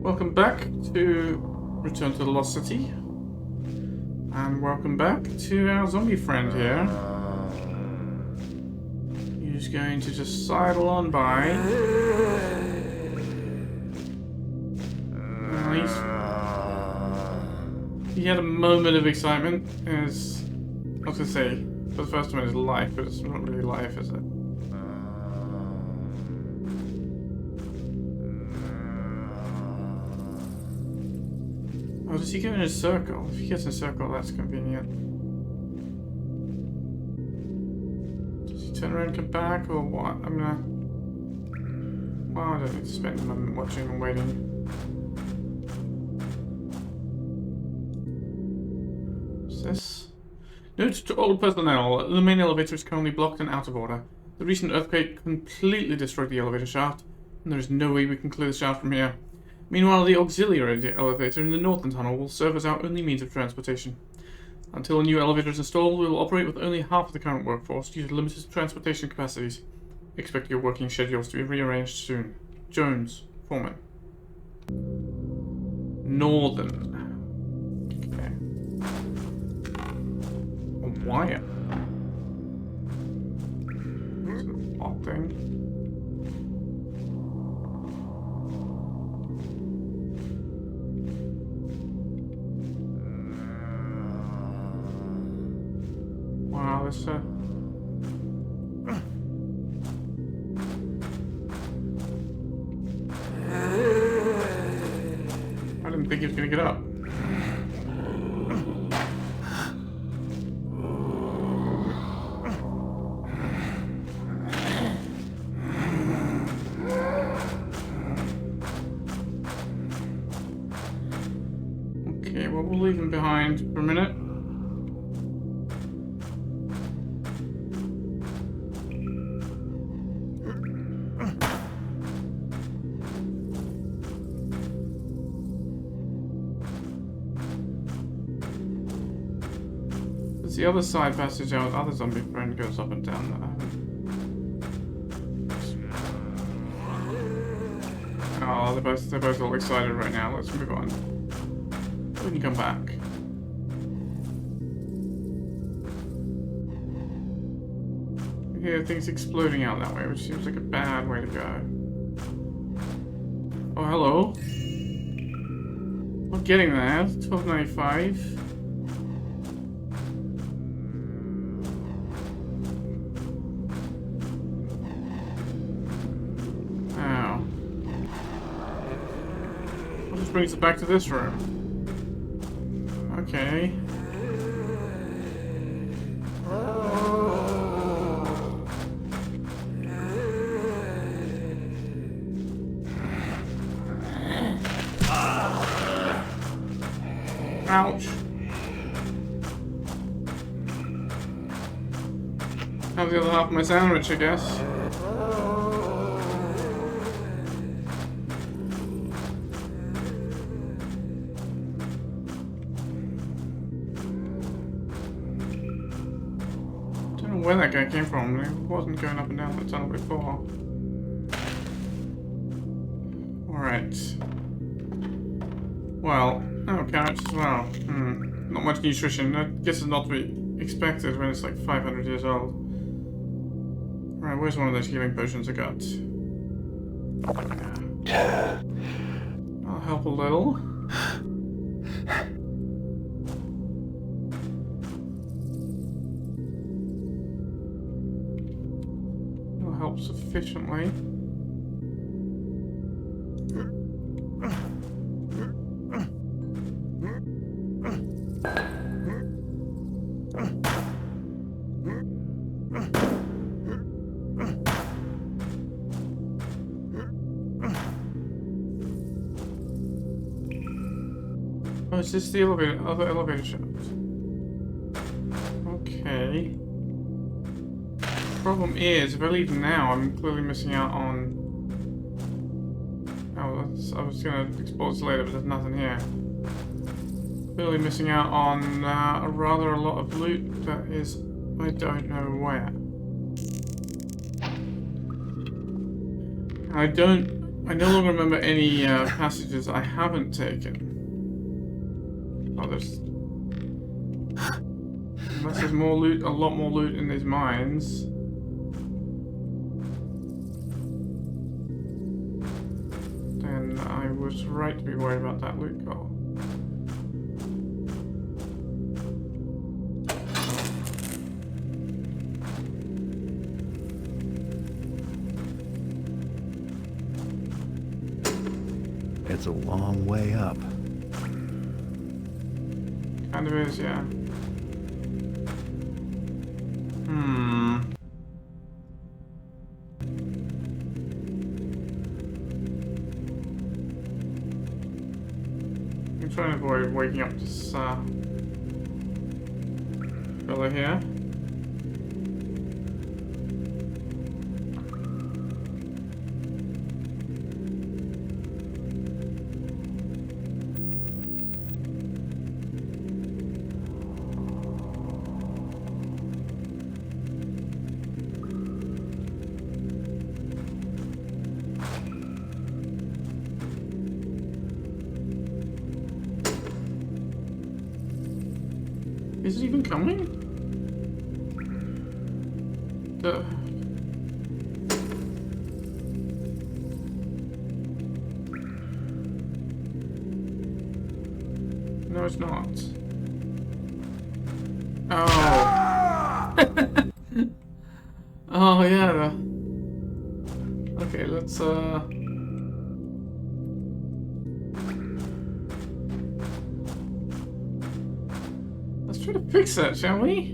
Welcome back to Return to the Lost City. And welcome back to our zombie friend here. He's going to just sidle on by. He had a moment of excitement, as I was going to say, for the first time in his life, but it's not really life, is it? Oh, does he go in a circle? If he gets in a circle, that's convenient. Does he turn around and come back, or what? I'm gonna... Well, I don't need to spend a moment watching and waiting. What's this? Note to all personnel, the main elevator is currently blocked and out of order. The recent earthquake completely destroyed the elevator shaft, and there is no way we can clear the shaft from here. Meanwhile, the auxiliary elevator in the northern tunnel will serve as our only means of transportation. Until a new elevator is installed, we will operate with only half of the current workforce due to limited transportation capacities. Expect your working schedules to be rearranged soon. Jones, Foreman. Northern. Okay. A wire. It's a plot thing. Wow, this I didn't think he was gonna get up. Okay, well, we'll leave him behind for a minute. The other side passage our other zombie friend goes up and down there. Oh, they're both all excited right now. Let's move on. We can come back. I hear things exploding out that way, which seems like a bad way to go. Oh, hello. We're getting there. 1295. Brings it back to this room. Okay. Ouch. Have the other half of my sandwich, I guess. Where that guy came from, he wasn't going up and down that tunnel before. Alright. Well, oh, carrots as well. Not much nutrition. I guess it's not to be expected when it's like 500 years old. Right, where's one of those healing potions I got? Yeah. I'll help a little. Help sufficiently. Oh, is this the other elevator shaft? Okay. Problem is, if I leave now, I'm clearly missing out on... Oh, I was gonna explore this later, but there's nothing here. Clearly missing out on a lot of loot that is... I don't know where. I I no longer remember any passages I haven't taken. Oh, there's... Unless there's more loot, a lot more loot in these mines. Then I was right to be worried about that loot call. It's a long way up. Kind of is, yeah. I'm trying to avoid waking up this fella here. Is it even coming? No, it's not. Oh. Oh, yeah. Okay, let's, let's try to fix that, shall we?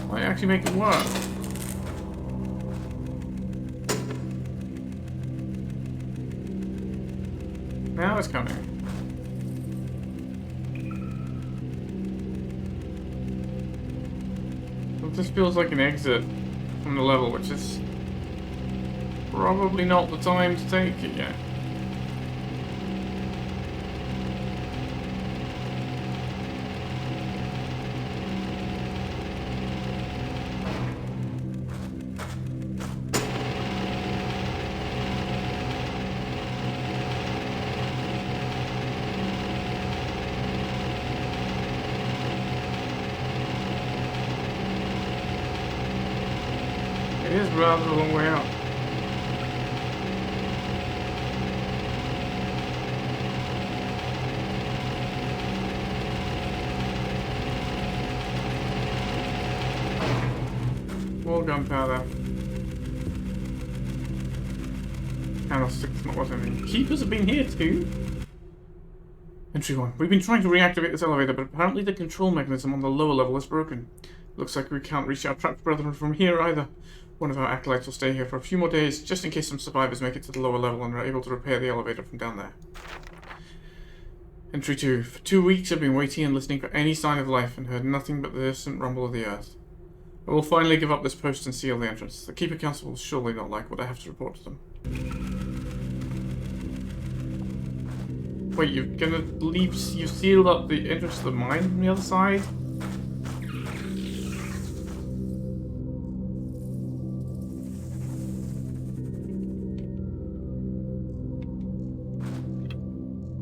Might actually make it work. Now it's coming. Well, this feels like an exit from the level, which is probably not the time to take it yet. It is rather a long way out. More gunpowder. Candlestick's not what I mean. Keepers have been here too. Entry 1. We've been trying to reactivate this elevator, but apparently the control mechanism on the lower level is broken. Looks like we can't reach our trapped brethren from here either. One of our acolytes will stay here for a few more days, just in case some survivors make it to the lower level and are able to repair the elevator from down there. Entry 2. For 2 weeks I've been waiting and listening for any sign of life and heard nothing but the distant rumble of the earth. I will finally give up this post and seal the entrance. The Keeper Council will surely not like what I have to report to them. Wait, you're gonna leave... You sealed up the entrance to the mine from the other side?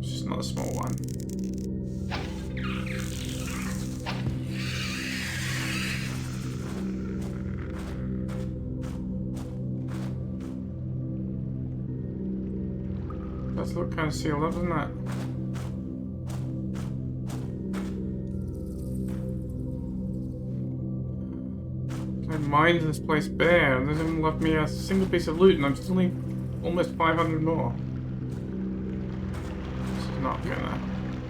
It's just not a small one. Does look kind of sealed up, doesn't it? I mined this place bare, and they haven't left me a single piece of loot, and I'm still need almost 500 more. This is not gonna...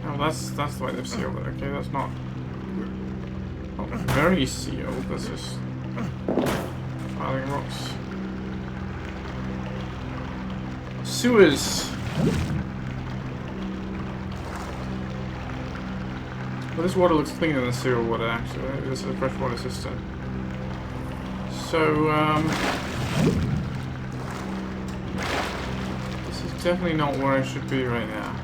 Oh, that's the way they've sealed it. Okay, that's not very sealed. This is piling rocks. Sewers. Well, this water looks cleaner than sewer water, actually. This is a freshwater system. So, this is definitely not where I should be right now.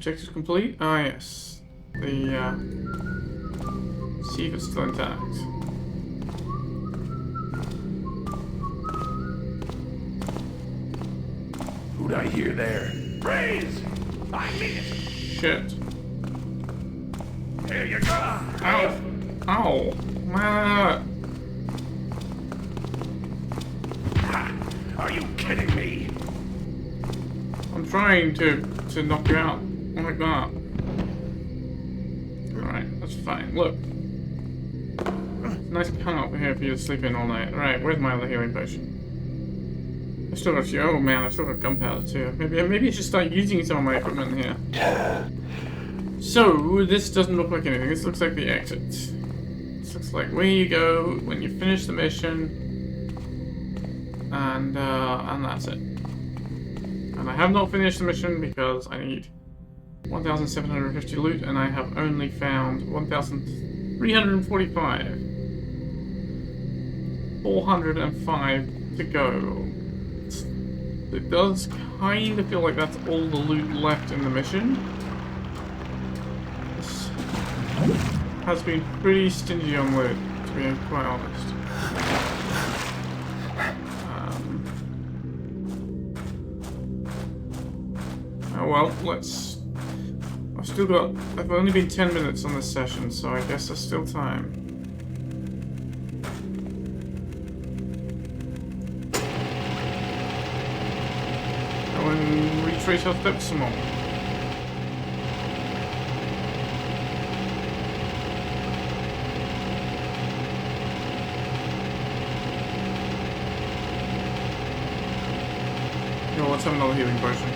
Objective complete? Ah, yes. The, see if it's still intact. Who'd I hear there? Raise! I mean it! Shit. Here you go! Ow! Ow! Ah. Ha! Are you kidding me? I'm trying to knock you out like that. Alright, that's fine. Look. Nice hang up here for you to sleep in all night. Alright, where's my other healing potion? I still got you. Oh man, I've still got gunpowder too. Maybe I should start using some of my equipment here. So, this doesn't look like anything. This looks like the exit. This looks like where you go when you finish the mission. And that's it. And I have not finished the mission because I need 1,750 loot, and I have only found 1,345. 405 to go. It does kind of feel like that's all the loot left in the mission. This has been pretty stingy on loot, to be quite honest. Oh well, let's... I've only been 10 minutes on this session, so I guess there's still time. Go and retrace our steps some more. Yo, let's have another healing potion.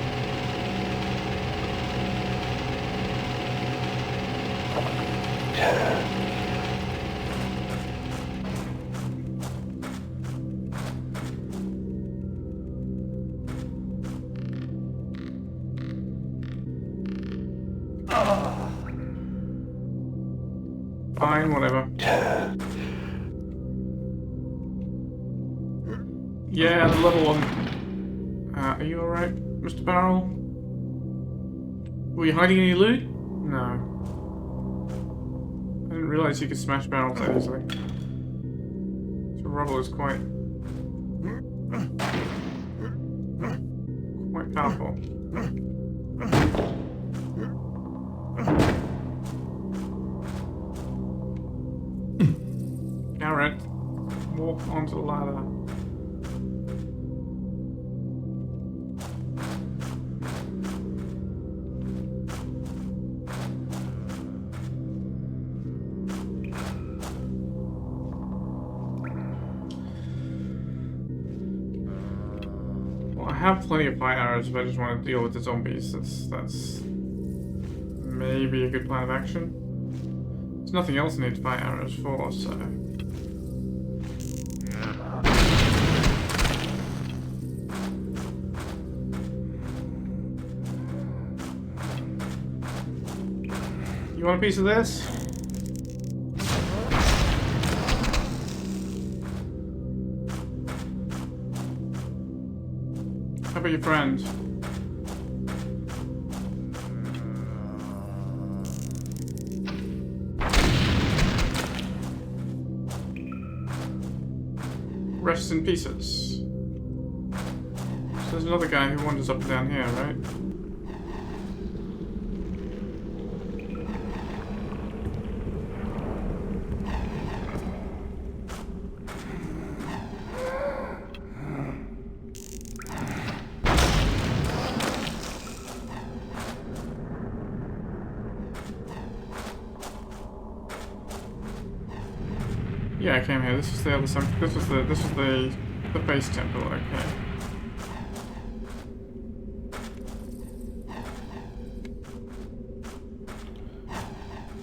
Fine, whatever. Yeah, the level one. Are you alright, Mr. Barrel? Were you hiding any loot? No. I didn't realize you could smash barrels that easily. So rubble is quite powerful. Garrett, walk onto the ladder. Well, I have plenty of fire arrows if I just want to deal with the zombies. That's maybe a good plan of action. There's nothing else I need fire arrows for, so... You want a piece of this? How about your friend? Rests in pieces. So there's another guy who wanders up and down here, right? Yeah, I came here. This was the other side. This was the base temple. Okay.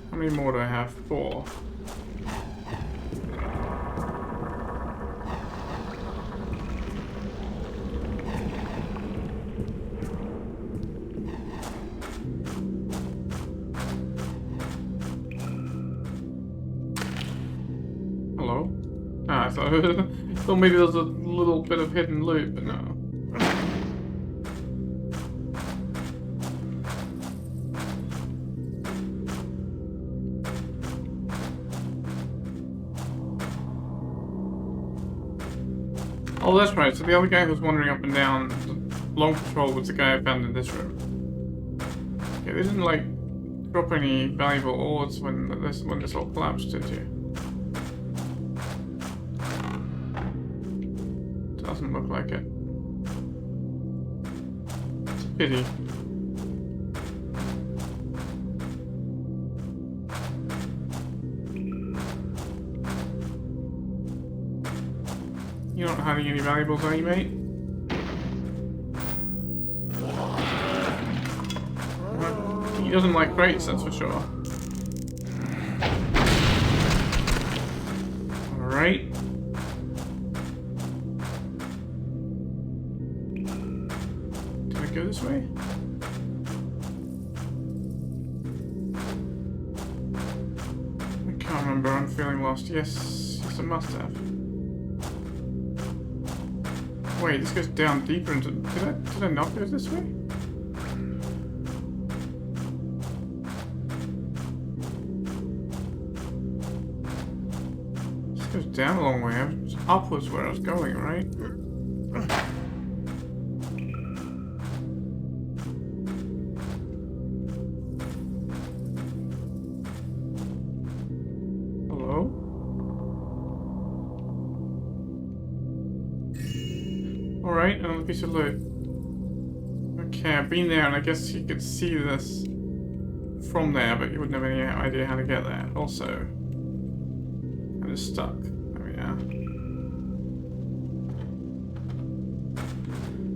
How many more do I have? 4. I thought maybe there was a little bit of hidden loot, but no. Oh, that's right. So the other guy who's wandering up and down the long patrol was the guy I found in this room. Okay, they didn't like drop any valuable ores when this all collapsed, did you? Doesn't look like it. It's a pity. You're not hiding any valuables, are you, mate? Well, he doesn't like crates, that's for sure. Alright. Do I go this way? I can't remember, I'm feeling lost. Yes, I must have. Wait, this goes down deeper into... Did I not go this way? This goes down a long way. It's upwards where I was going, right? Hello? Alright, another piece of loot. Okay, I've been there and I guess you could see this from there, but you wouldn't have any idea how to get there. Also, I'm just stuck. There we are.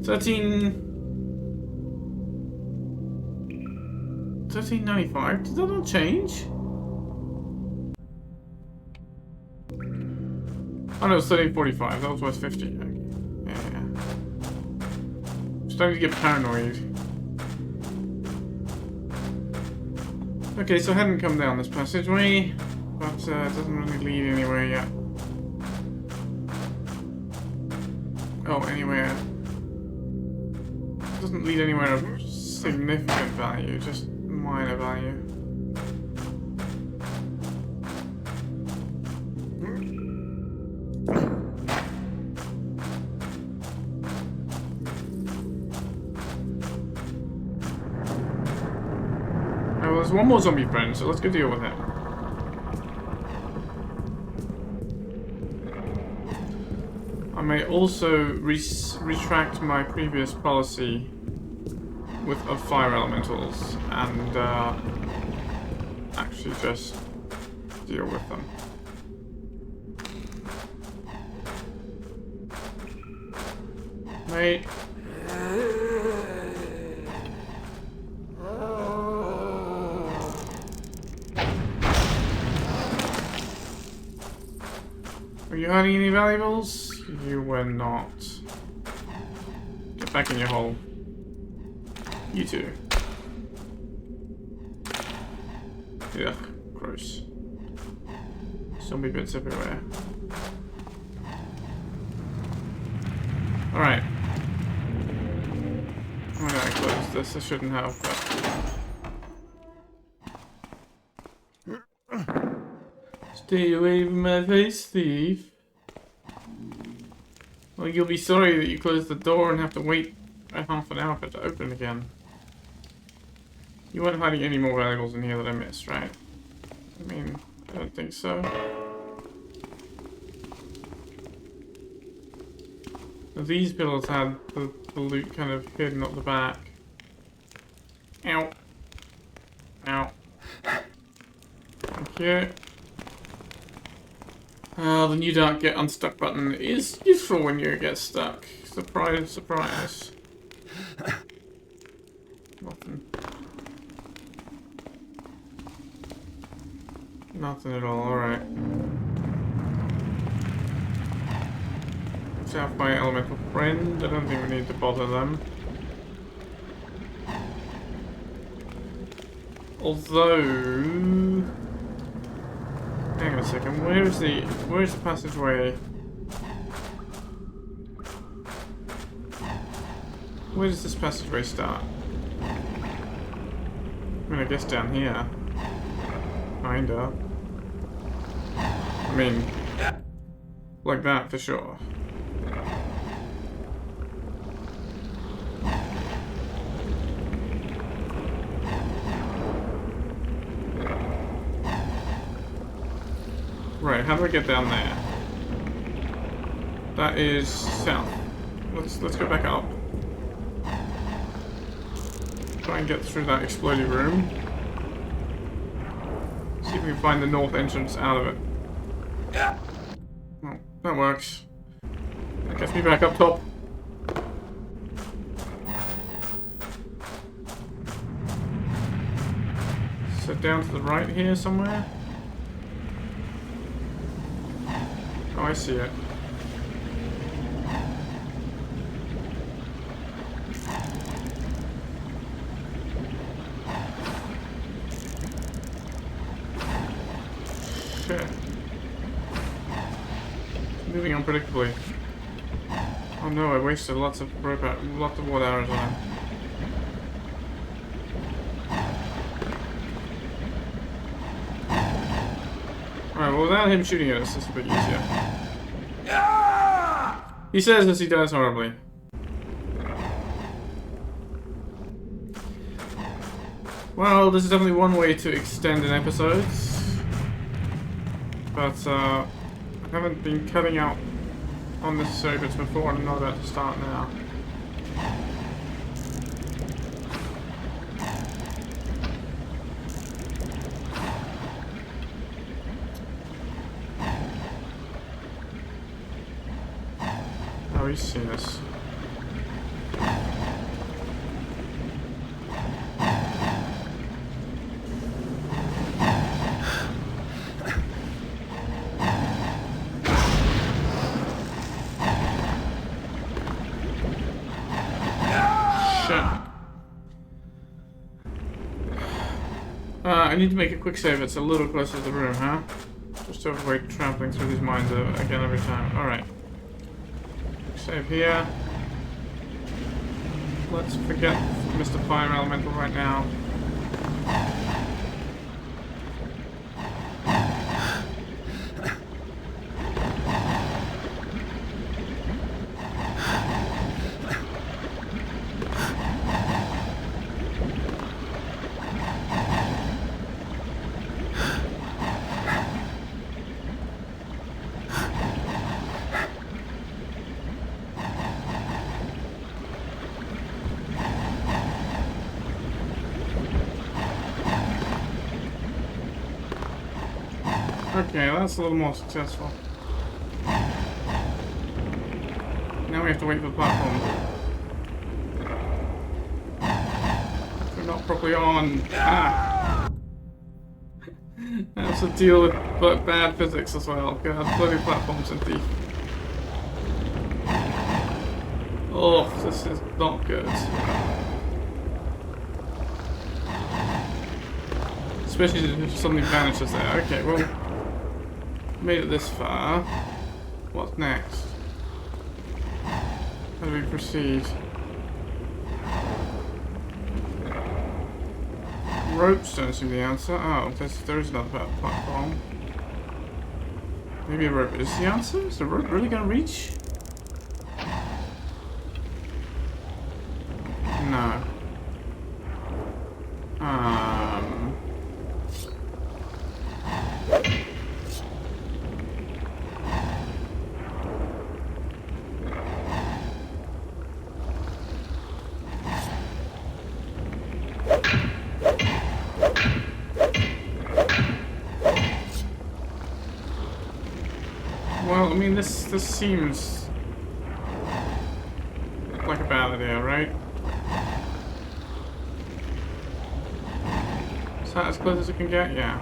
1395? Did that not change? Oh no, it's 1345. That was worth 50. Okay. Starting to get paranoid. Okay, so I hadn't come down this passageway, but it doesn't really lead anywhere yet. Oh, anywhere. It doesn't lead anywhere of significant value, just minor value. There's one more zombie friend, so let's go deal with him. I may also retract my previous policy of fire elementals and actually just deal with them. Wait. Were you hiding any valuables? You were not. Get back in your hole. You too. Ugh, gross. Zombie bits everywhere. Alright. I'm gonna close this, I shouldn't have, but... Stay away from my face, thief. Well, you'll be sorry that you closed the door and have to wait half an hour for it to open again. You weren't hiding any more valuables in here that I missed, right? I mean, I don't think so. Now, these pillows had the loot kind of hidden up the back. Ow. Ow. Thank you. The new Dark Get Unstuck button is useful when you get stuck. Surprise, surprise. Nothing. Nothing at all, alright. Let's have my elemental friend. I don't think we need to bother them. Although... Hang on a second, where's the passageway? Where does this passageway start? I mean, I guess down here. Kinda. I mean, like that for sure. Alright, how do I get down there? That is south. Let's go back up. Try and get through that exploded room. See if we can find the north entrance out of it. Well, that works. That gets me back up top. So down to the right here somewhere. Oh, I see it. Shit. Moving unpredictably. Oh no, I wasted lots of water arrows on him. Alright, well without him shooting at us, it's a bit easier. He says as he dies horribly. Well, this is definitely one way to extend an episode. But, I haven't been cutting out unnecessary bits before, and I'm not about to start now. Oh, he's seen us. I need to make a quick save. It's a little closer to the room, huh? Just to avoid trampling through these mines again every time. Alright. Save here. Let's forget Mr. Fire Elemental right now. Okay, that's a little more successful. Now we have to wait for the platform. We're not properly on. Ah! I have to deal with bad physics as well. God, bloody platforms and thief. Oh, this is not good. Especially if something vanishes there. Okay, well, made it this far. What's next? How do we proceed? Ropes don't seem the answer. Oh, there is another platform. Maybe a rope is the answer? Is the rope really gonna reach? No. Well, I mean, this seems like a bad idea, right? Is that as close as it can get? Yeah.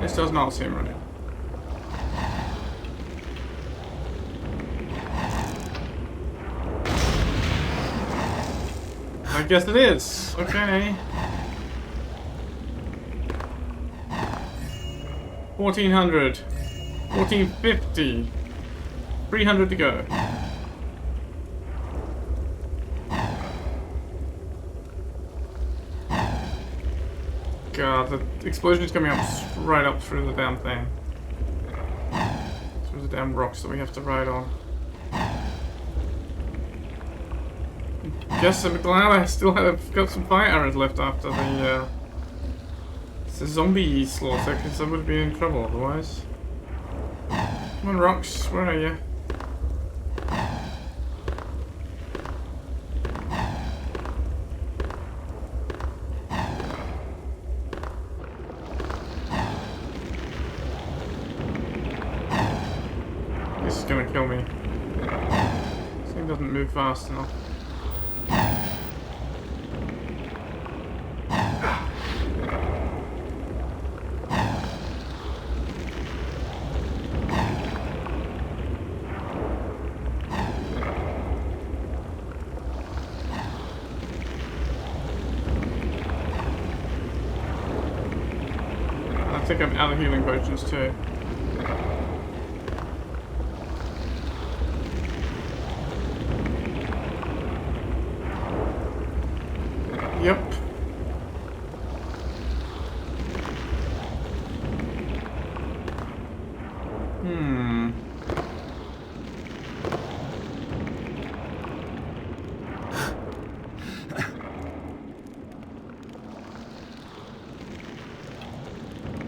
This does not seem right. I guess it is. Okay. 1400. 1450. 300 to go. God, the explosion's coming up right up through the damn thing. Through the damn rocks that we have to ride on. Guess I'm glad I still have got some fire arrows left after the It's a zombie slaughter, because I would be in trouble otherwise. Come on, Rocks, where are you? This is gonna kill me. This thing doesn't move fast enough. I think I'm out of healing potions too. Yep.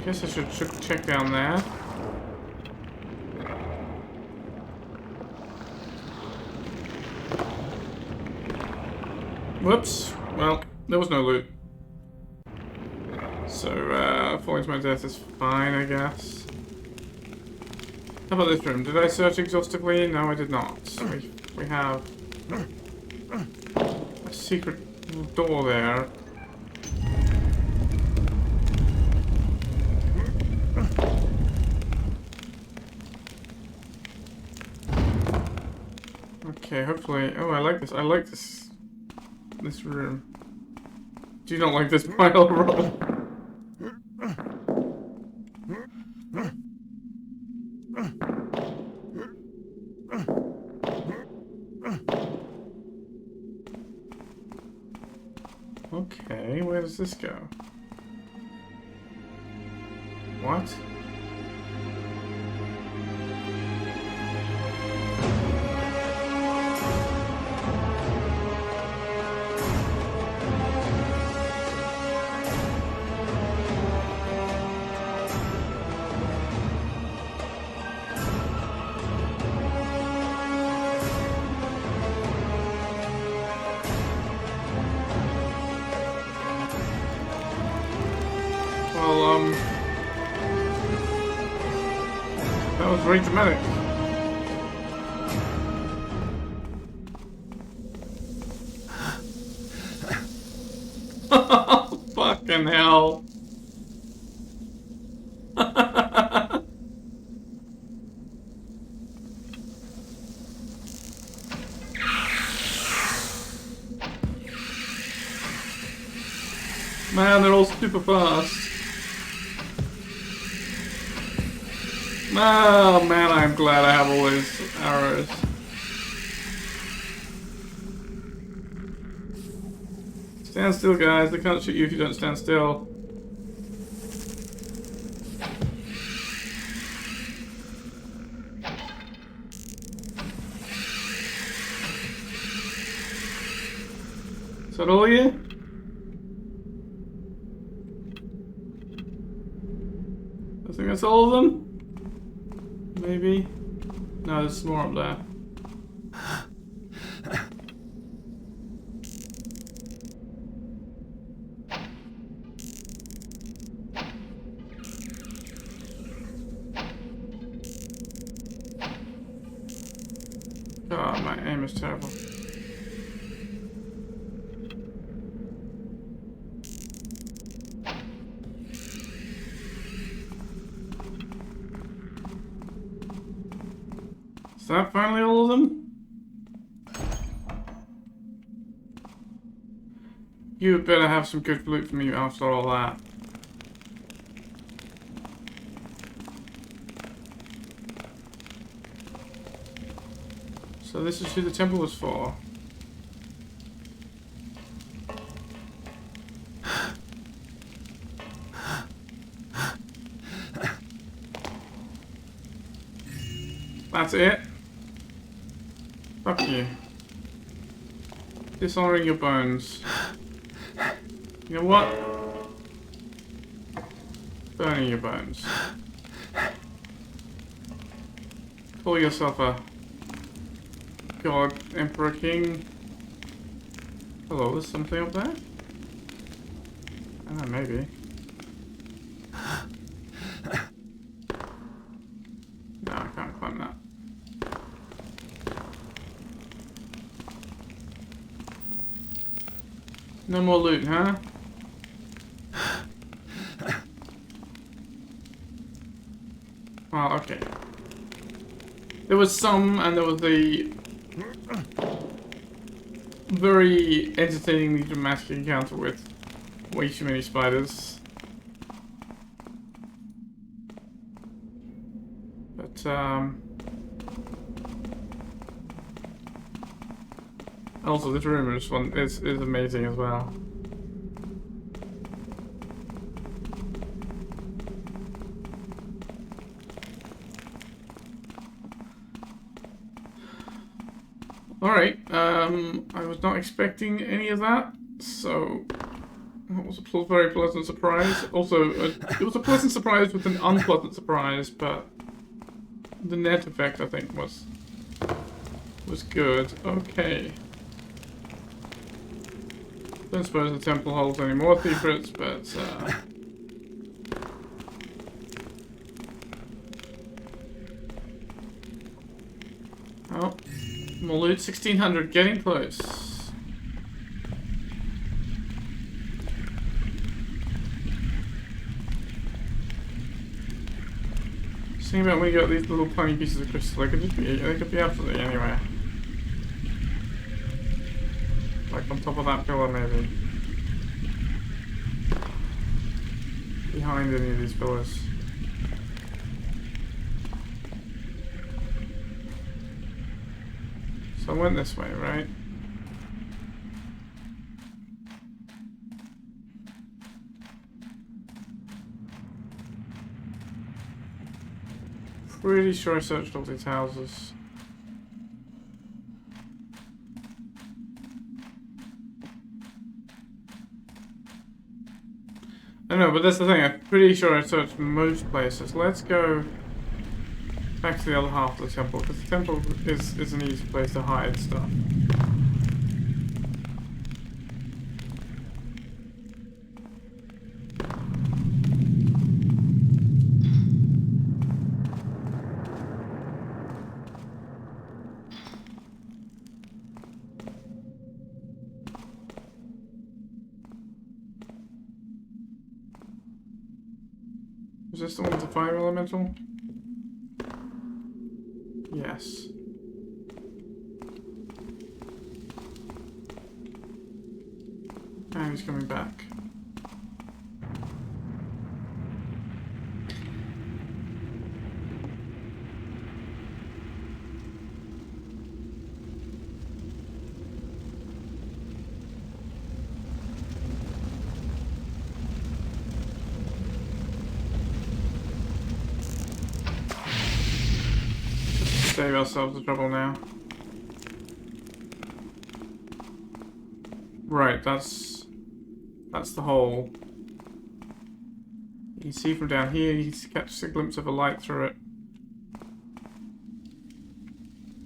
Guess I should check down there. Whoops. Well, there was no loot. So, falling to my death is fine, I guess. How about this room? Did I search exhaustively? No, I did not. We have a secret door there. Okay, hopefully. Oh, I like this. I like this room. Do you not like this pile of rubble? Okay, where does this go? What? Well, that was very dramatic. Fucking hell. Man, they're all super fast. Oh man, I'm glad I have all these arrows. Stand still, guys. They can't shoot you if you don't stand still. Is that all of you? I think that's all of them. Maybe. No, there's more up there. God, my aim is terrible. Is that finally all of them? You had better have some good loot for me after all that. So this is who the temple was for. That's it. Fuck you. Dishonoring your bones. You know what? Burning your bones. Call yourself a god, emperor, king. Hello, there's something up there? Maybe. No, I can't climb that. No more loot, huh? Well, okay. There was some, and there was the very entertainingly dramatic encounter with way too many spiders. But, also this rumors one is amazing as well. Alright, I was not expecting any of that, so that was a very pleasant surprise. Also, it was a pleasant surprise with an unpleasant surprise, but the net effect, I think, was good. Okay. Don't suppose the temple holds any more secrets, but oh, more loot, 1600, getting close. Just think about when you got these little tiny pieces of crystal, they could be absolutely anywhere. Like on top of that pillar, maybe. Behind any of these pillars. So I went this way, right? Pretty sure I searched all these houses. I know, but that's the thing. I'm pretty sure I searched most places. Let's go back to the other half of the temple, because the temple is an easy place to hide stuff. Is this the one with the fire elemental? Yes. And he's coming back. Save ourselves the trouble now. Right, that's the hole. You can see from down here, you can catch a glimpse of a light through it.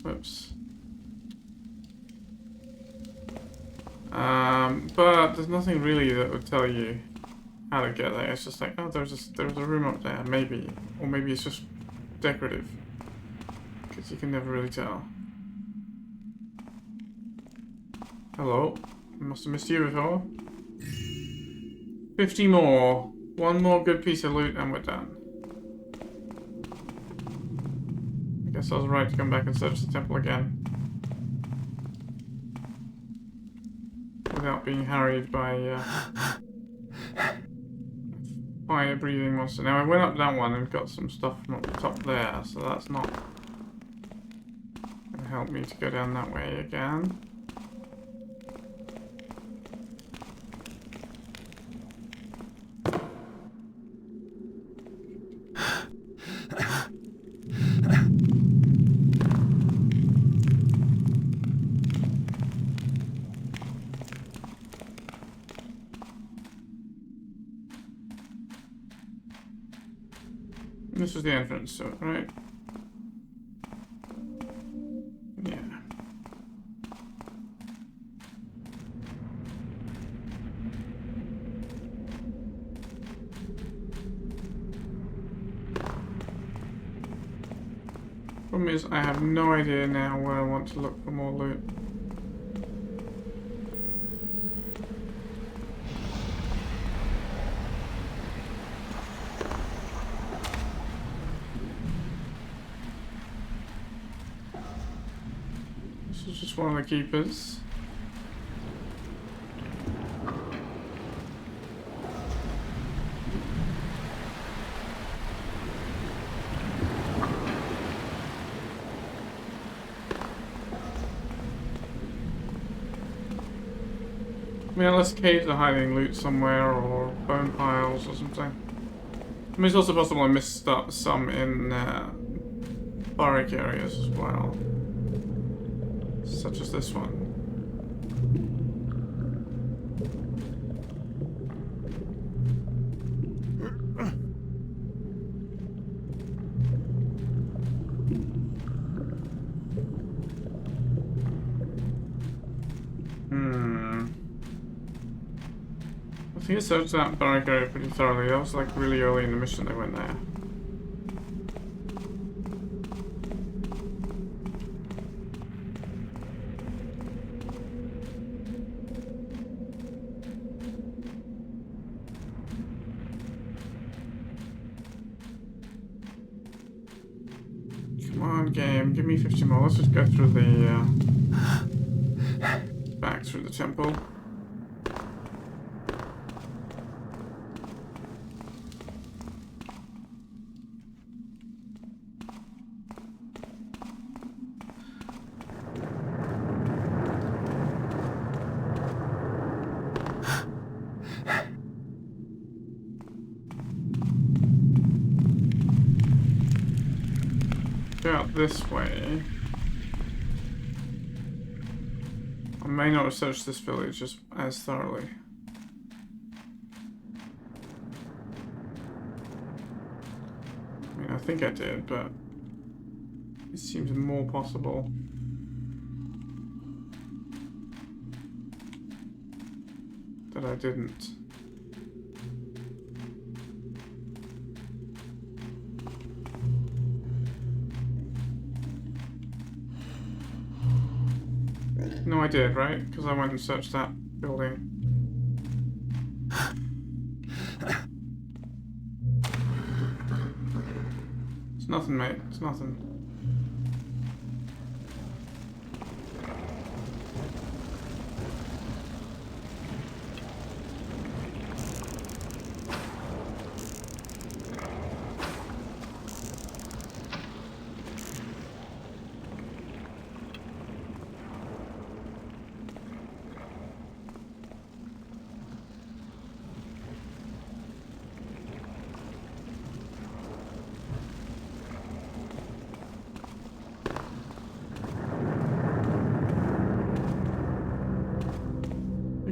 Whoops. But there's nothing really that would tell you how to get there. It's just like, oh, there's a room up there, maybe. Or maybe it's just decorative. Because you can never really tell. Hello. I must have missed you before. 50 more. One more good piece of loot and we're done. I guess I was right to come back and search the temple again. Without being harried by fire-breathing monster. Now I went up that one and got some stuff from up the top there, so that's not gonna help me to go down that way again. This was the entrance to it, right? Yeah. Problem is, I have no idea now where I want to look for more loot. This is just one of the keepers. I mean, unless caves are hiding loot somewhere, or bone piles or something. I mean, it's also possible I missed up some in barrack areas as well. Such as this one. I think I searched that barrack area pretty thoroughly. That was like really early in the mission they went there. Come on, game, give me 50 more. Let's just go through the back through the temple. Out this way. I may not have searched this village just as thoroughly. I mean, I think I did, but it seems more possible. That I didn't. No, I did, right? Because I went and searched that building. It's nothing, mate. It's nothing.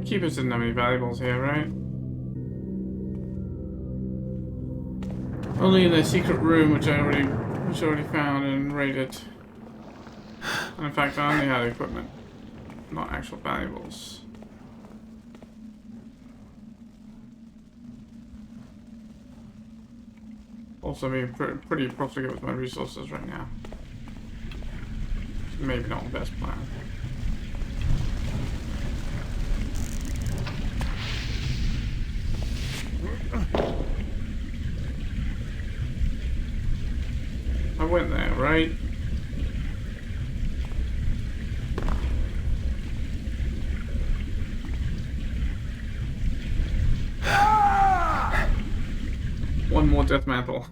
Keepers didn't have any valuables here, right? Only in the secret room, which I already found and raided. And in fact, I only had equipment, not actual valuables. Also, being pretty profligate with my resources right now. Maybe not the best plan. I went there, right? One more death mantle.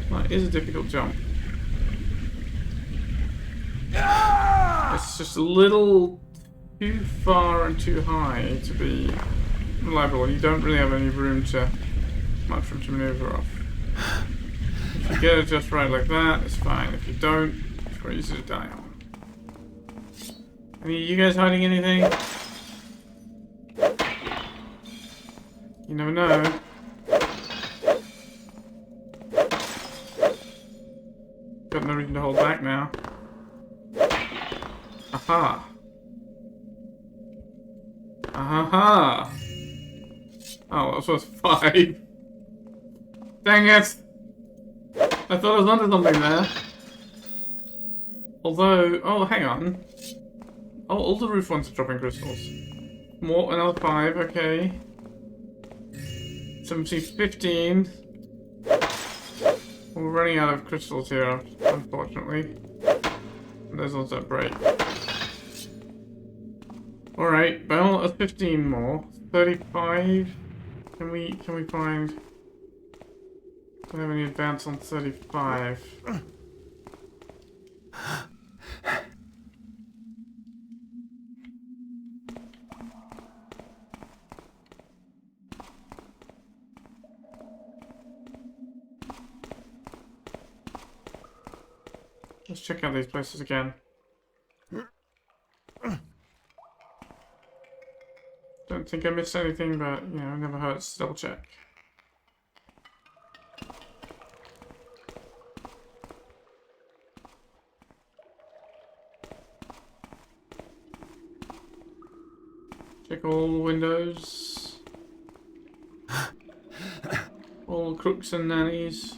That is a difficult jump. It's just a little too far and too high to be reliable. You don't really have any much room to maneuver off. If you get it just right like that, it's fine. If you don't, it's very easy to die on. Any of you guys hiding anything? You never know. Got no reason to hold back now. Aha. Aha. Oh, that was worth 5. Dang it! I thought I was onto something there. Although, oh, hang on. Oh, all the roof ones are dropping crystals. More, another 5, okay. 17, 15. We're running out of crystals here, unfortunately. And there's also a break. Alright, well, 15 more. 35. Can we find... Do we have any advance on 35? Let's check out these places again. Don't think I missed anything, but, you know, it never hurts to double check. Check all the windows. All the crooks and nannies.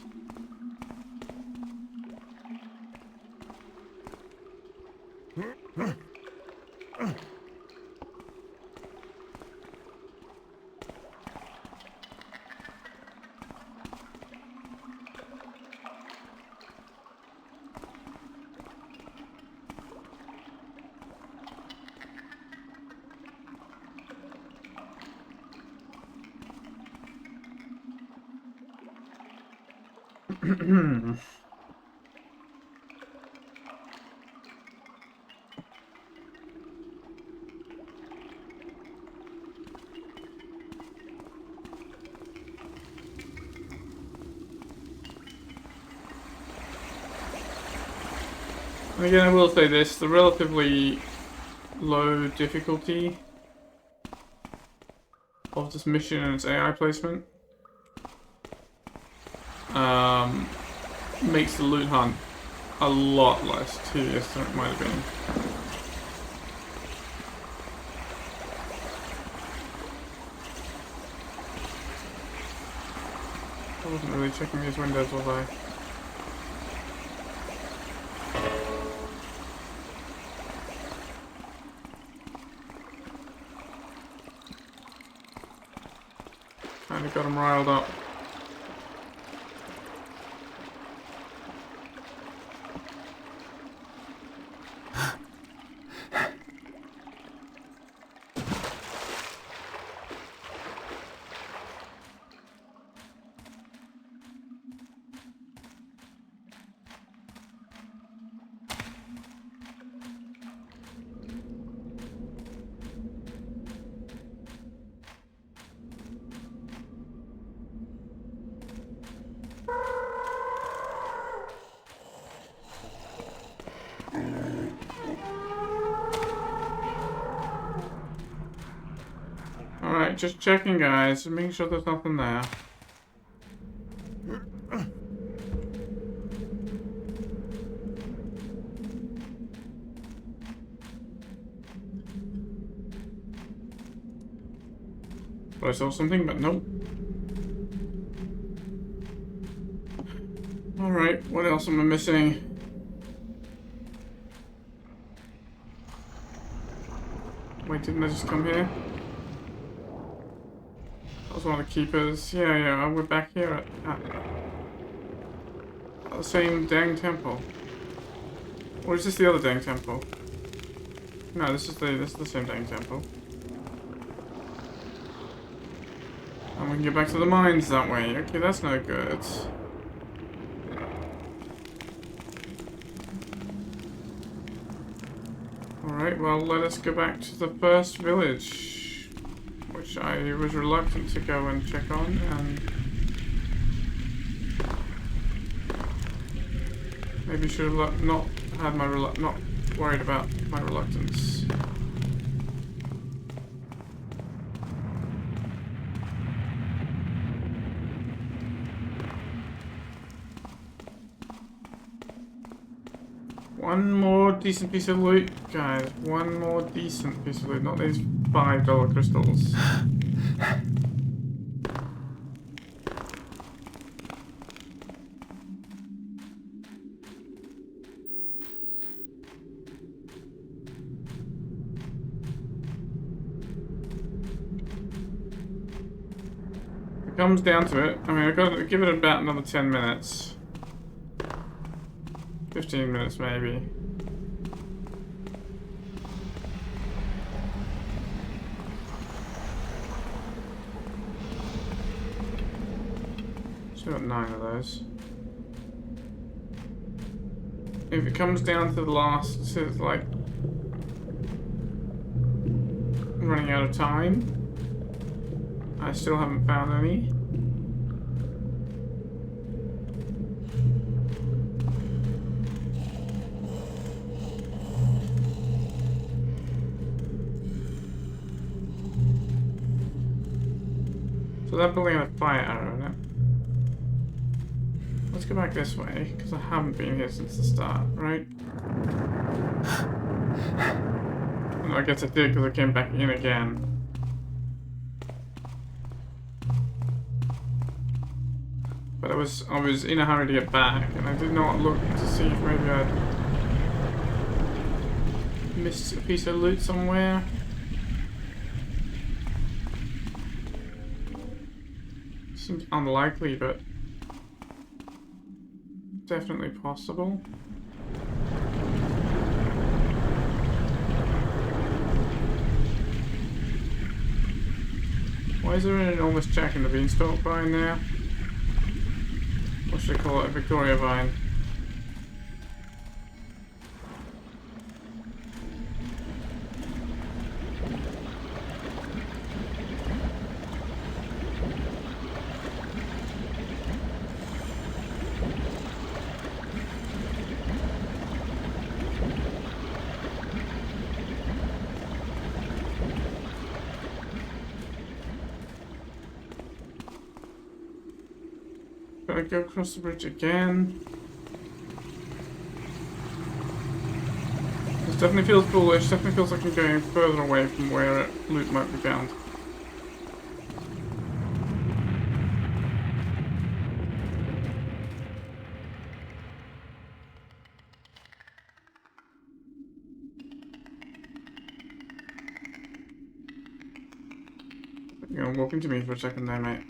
And again, I will say this, the relatively low difficulty of this mission and its AI placement makes the loot hunt a lot less tedious than it might have been. I wasn't really checking these windows, was I? Kinda got them riled up. Alright, just checking, guys, and making sure there's nothing there. Thought I saw something, but nope. Alright, what else am I missing? Wait, didn't I just come here? That was one of the keepers. Yeah, we're back here at the same dang temple. Or is this the other dang temple? No, this is the same dang temple. And we can get back to the mines that way. Okay, that's no good. Alright, well, let us go back to the first village, which I was reluctant to go and check on, and maybe should have not worried about my reluctance. One more decent piece of loot, guys. One more decent piece of loot, not these $5 crystals. If it comes down to it, I mean, I've got to give it about another 10 minutes. 15 minutes, maybe. Still got 9 of those. If it comes down to the last, so it's like running out of time. I still haven't found any. So that building had a fire arrow in it. Let's go back this way, because I haven't been here since the start, right? No, I guess I did because I came back in again. But I was in a hurry to get back, and I did not look to see if maybe I'd missed a piece of loot somewhere. Seems unlikely, but definitely possible. Why is there an enormous Jack in the Beanstalk vine there? What should I call it? A Victoria vine. Gotta go across the bridge again. This definitely feels bullish, definitely feels like I'm going further away from where loot might be found. You're gonna walk into me for a second there, mate.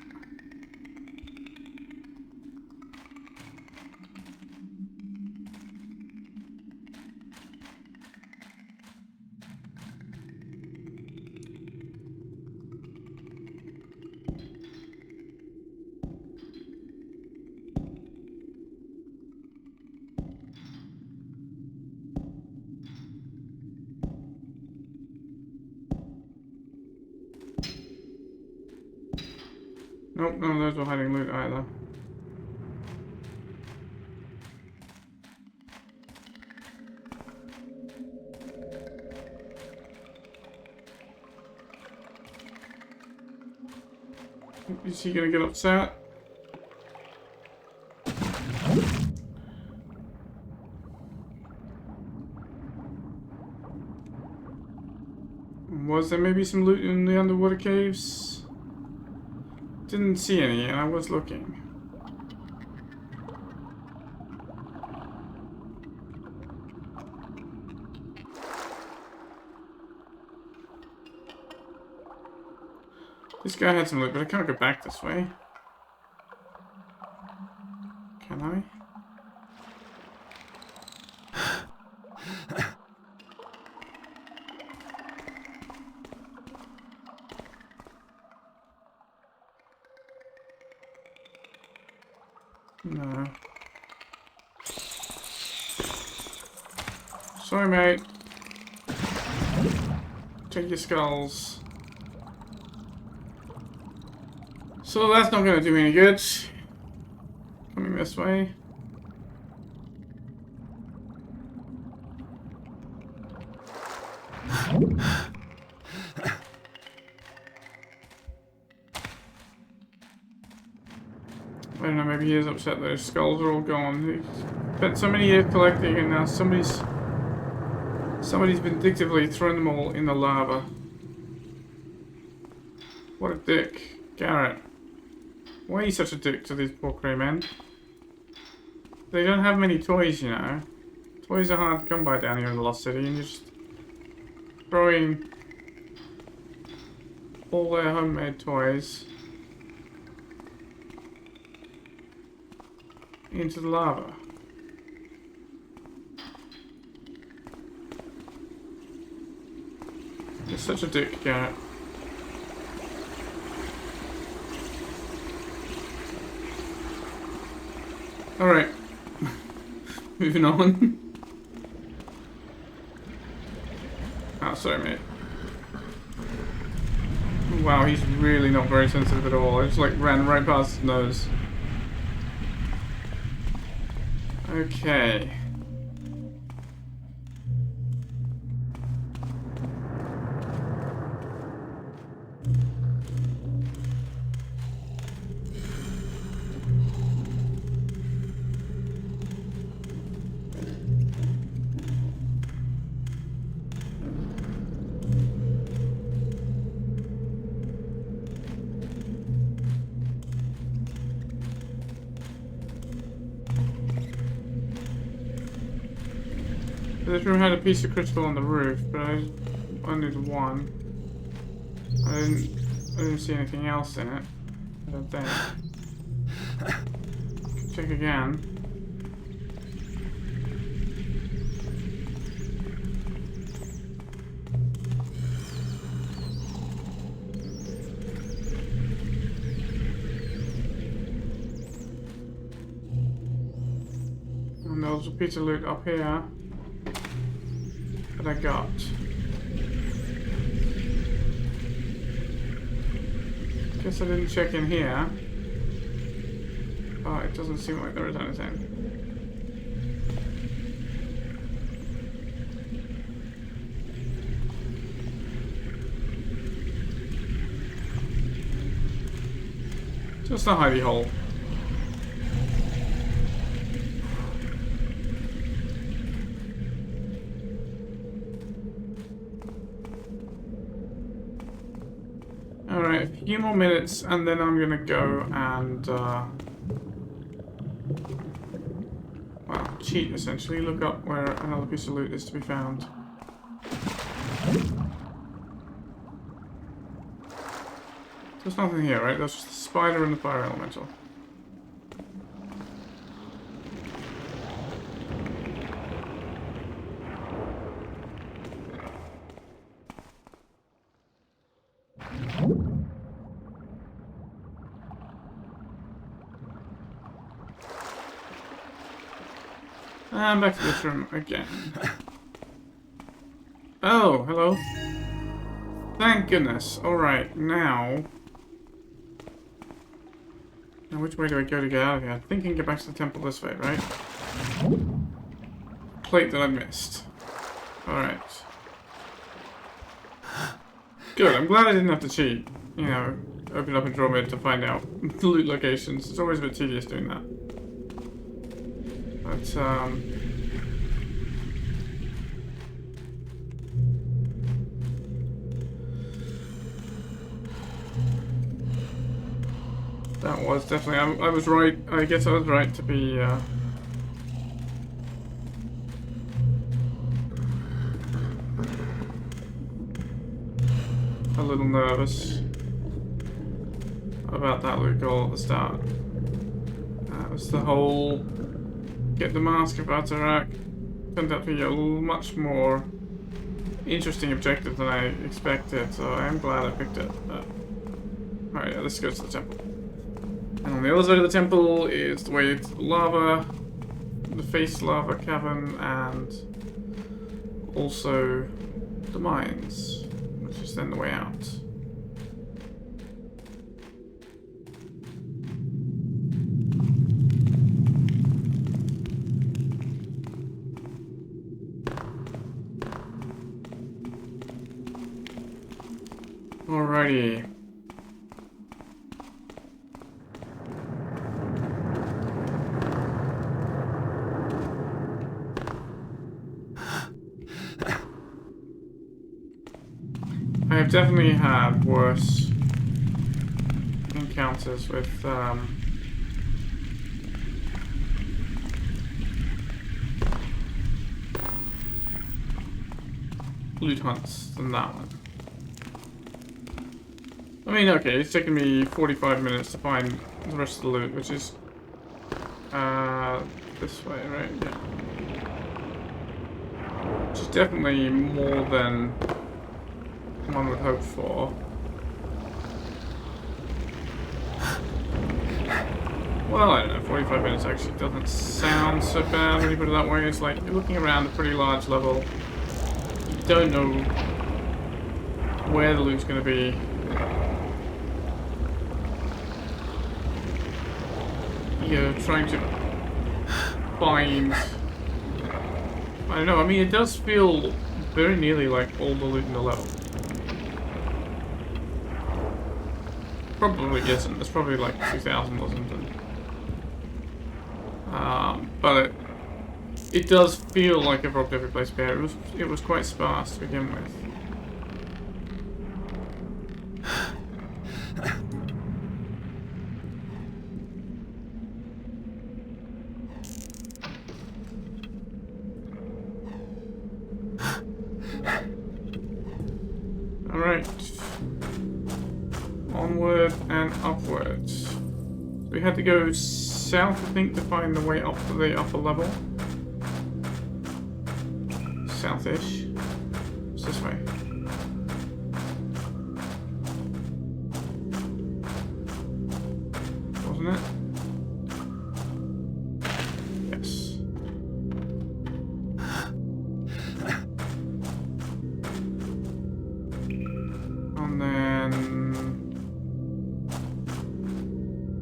Nope, none of those were hiding loot either. Is he gonna get upset? Was there maybe some loot in the underwater caves? Didn't see any, and I was looking. This guy had some loot, but I can't go back this way. Can I? No. Sorry, mate. Take your skulls. So that's not gonna do me any good. Coming this way. I don't know, maybe he is upset that his skulls are all gone. He spent so many years collecting, and now somebody's vindictively thrown them all in the lava. What a dick. Garrett. Why are you such a dick to these poor crewmen? They don't have many toys, you know. Toys are hard to come by down here in the Lost City, and you're just throwing all their homemade toys into the lava. You're such a dick, Garrett. Alright. Moving on. Oh, sorry, mate. Wow, he's really not very sensitive at all. I just like ran right past his nose. Okay. This room had a piece of crystal on the roof, but I only the one. I didn't see anything else in it. I don't think. Check again. And there was a piece of loot up here that I got. Guess I didn't check in here. But it doesn't seem like there is anything. Just a hidey hole. Alright, a few more minutes and then I'm gonna go and well, cheat essentially, look up where another piece of loot is to be found. There's nothing here, right? There's just the spider and the fire elemental. And back to this room again. Oh, hello. Thank goodness. Alright, now... Now which way do I go to get out of here? I think I can get back to the temple this way, right? Plate that I missed. Alright. Good, I'm glad I didn't have to cheat. You know, open up Andromeda to find out the loot locations. It's always a bit tedious doing that. But, that was definitely... I was right. I guess I was right to be, a little nervous about that loot goal at the start. That was the whole... Get the Mask of Atarak. Turned out to be a much more interesting objective than I expected, so I am glad I picked it. Alright, yeah, let's go to the temple. And on the other side of the temple is the way to lava, the face lava cavern, and also the mines, which is then the way out. I have definitely had worse encounters with loot hunts than that one. I mean, okay, it's taken me 45 minutes to find the rest of the loot, which is this way, right? Yeah. Which is definitely more than one would hope for. Well, I don't know, 45 minutes actually doesn't sound so bad when you put it that way. It's like you're looking around a pretty large level. You don't know where the loot's going to be. You're trying to find... I don't know, I mean, it does feel very nearly like all the loot in the level. Probably isn't. There's probably like 2,000 or something. But it does feel like I've robbed every place bare. It was quite sparse to begin with. Alright. Onward and upwards. We had to go south, I think, to find the way up to the upper level. South-ish. It's this way. Wasn't it? Yes. And then...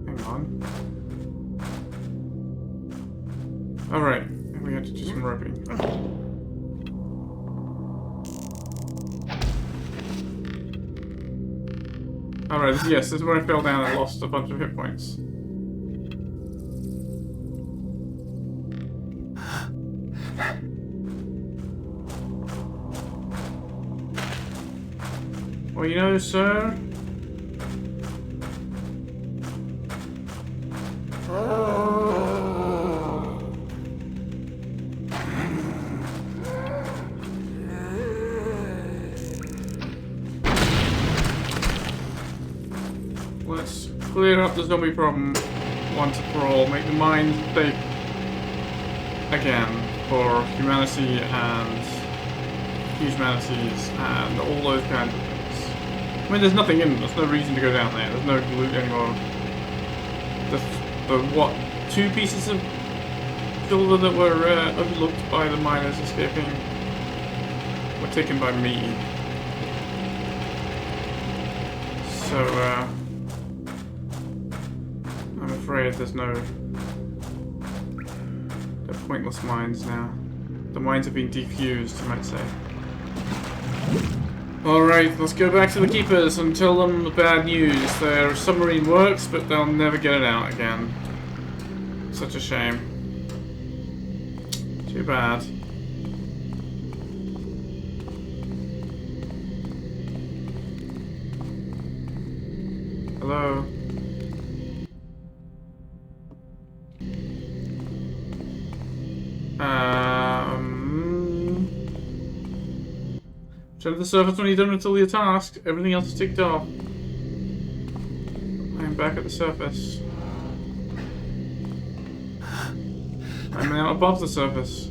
hang on. Alright, we had to do some roping. Alright, yes, this is where I fell down and lost a bunch of hit points. Well, you know, sir... let's clear up the zombie problem once and for all. Make the mind safe again for humanity and humanities and all those kinds of things. I mean, there's nothing in them. There's no reason to go down there. There's no loot anymore. The what? 2 pieces of silver that were overlooked by the miners escaping were taken by me. So, I'm afraid there's no... they're pointless mines now. The mines have been defused, you might say. Alright, let's go back to the Keepers and tell them the bad news. Their submarine works, but they'll never get it out again. Such a shame. Too bad. Hello? Return to the surface when you're done until your task. Everything else is ticked off. I am back at the surface. I'm now above the surface.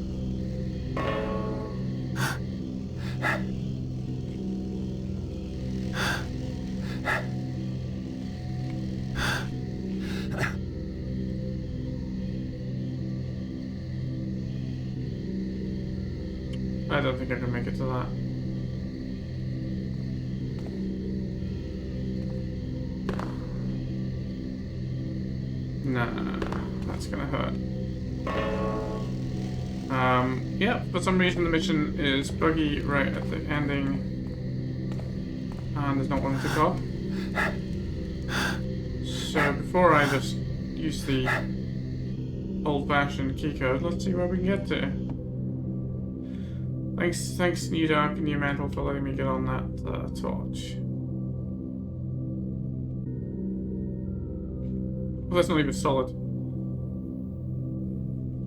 I don't think I can make it to that. No, that's gonna hurt. Yeah, for some reason the mission is buggy right at the ending. And there's not one to go. So before I just use the old-fashioned key code, let's see where we can get to. Thanks, New Dark and New Mantle, for letting me get on that torch. Well, that's not even solid.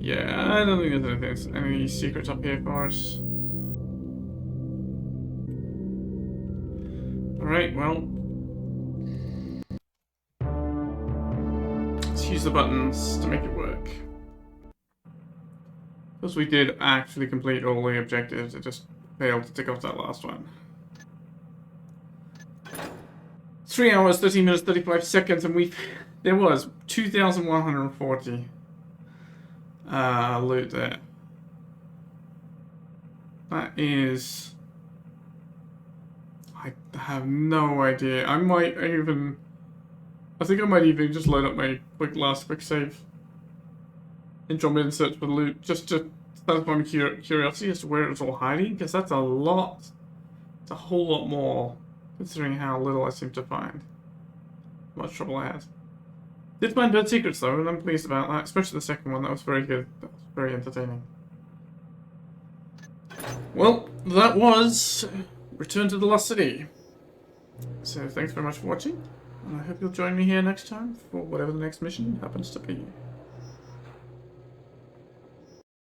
Yeah, I don't think there's any secrets up here for us. Alright, well. Let's use the buttons to make it work. Because we did actually complete all the objectives, it just failed to tick off that last one. 3 hours, 13 minutes, 35 seconds, and there was 2,140 loot there. That is... I have no idea. I think I might even just load up my quick save and jump in and search for the loot, just to satisfy my curiosity as to where it was all hiding, because that's a lot. It's a whole lot more, considering how little I seem to find. How much trouble I had. Did find bird secrets though, and I'm pleased about that, especially the second one. That was very good. That was very entertaining. Well, that was Return to the Lost City. So thanks very much for watching, and I hope you'll join me here next time for whatever the next mission happens to be.